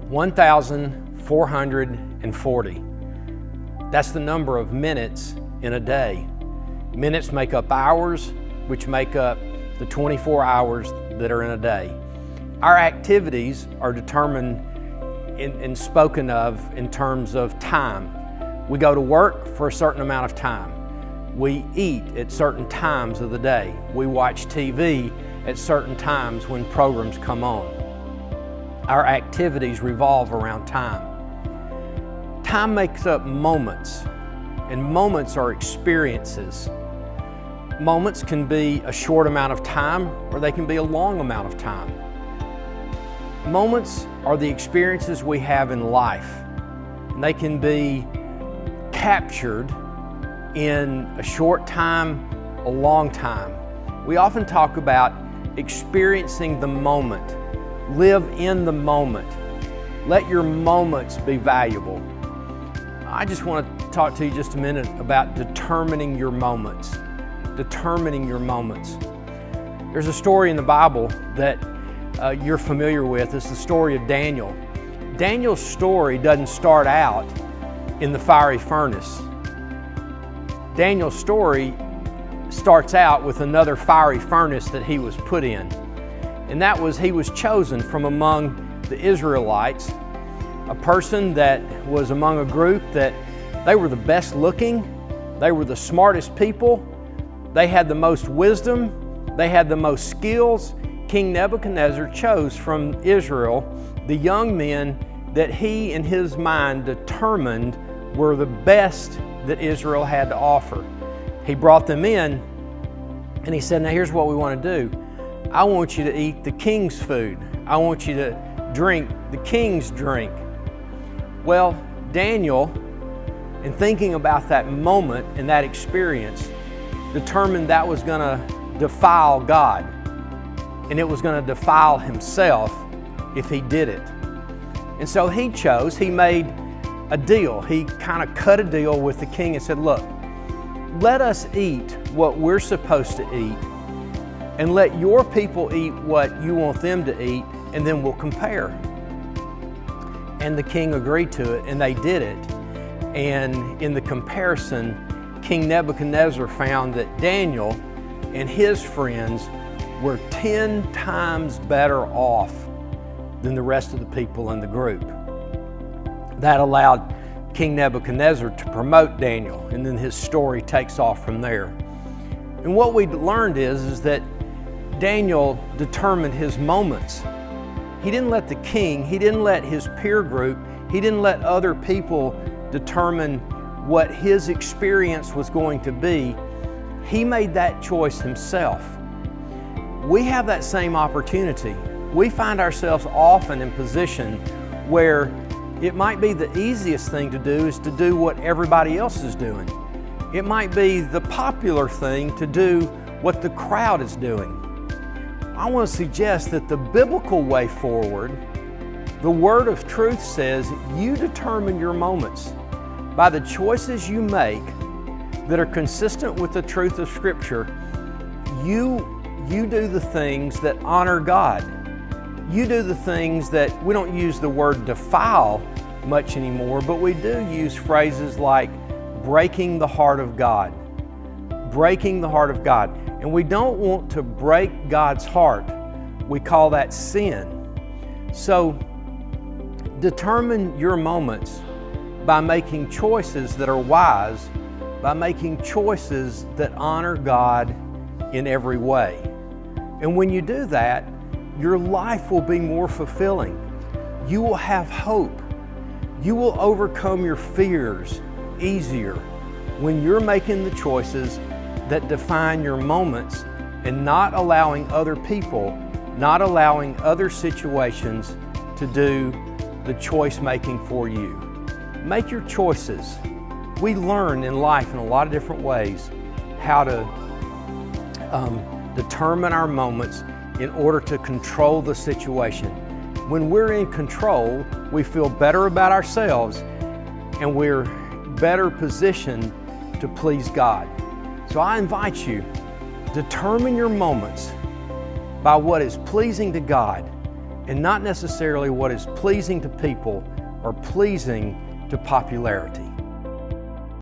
1,440. That's the number of minutes in a day. Minutes make up hours, which make up the 24 hours that are in a day. Our activities are determined and spoken of in terms of time. We go to work for a certain amount of time. We eat at certain times of the day. We watch TV at certain times when programs come on. Our activities revolve around time. Time makes up moments, and moments are experiences. Moments can be a short amount of time, or they can be a long amount of time. Moments are the experiences we have in life, and they can be captured in a short time, a long time. We often talk about experiencing the moment. Live in the moment. Let your moments be valuable. I just want to talk to you just a minute about determining your moments. Determining your moments. There's a story in the Bible that you're familiar with. It's the story of Daniel. Daniel's story doesn't start out in the fiery furnace. Daniel's story starts out with another fiery furnace that he was put in. And that was, he was chosen from among the Israelites, a person that was among a group that they were the best looking, they were the smartest people, they had the most wisdom, they had the most skills. King Nebuchadnezzar chose from Israel the young men that he in his mind determined were the best that Israel had to offer. He brought them in and he said, now here's what we want to do. I want you to eat the king's food. I want you to drink the king's drink. Well, Daniel, in thinking about that moment and that experience, determined that was going to defile God, and it was going to defile himself if he did it. And so he made a deal. He kind of cut a deal with the king and said, look, let us eat what we're supposed to eat, and let your people eat what you want them to eat, and then we'll compare. And the king agreed to it, and they did it. And in the comparison, King Nebuchadnezzar found that Daniel and his friends were 10 times better off than the rest of the people in the group. That allowed King Nebuchadnezzar to promote Daniel, and then his story takes off from there. And what we learned is that Daniel determined his moments. He didn't let the king, he didn't let his peer group, he didn't let other people determine what his experience was going to be. He made that choice himself. We have that same opportunity. We find ourselves often in position where it might be the easiest thing to do is to do what everybody else is doing. It might be the popular thing to do what the crowd is doing. I want to suggest that the biblical way forward, the word of truth says you determine your moments by the choices you make that are consistent with the truth of Scripture. You do the things that honor God. You do the things that, we don't use the word defile much anymore, but we do use phrases like breaking the heart of God. Breaking the heart of God. And we don't want to break God's heart. We call that sin. So determine your moments by making choices that are wise, by making choices that honor God in every way. And when you do that, your life will be more fulfilling. You will have hope. You will overcome your fears easier when you're making the choices that define your moments and not allowing other people, not allowing other situations to do the choice making for you. Make your choices. We learn in life in a lot of different ways how to determine our moments in order to control the situation. When we're in control, we feel better about ourselves and we're better positioned to please God. So I invite you, determine your moments by what is pleasing to God and not necessarily what is pleasing to people or pleasing to popularity.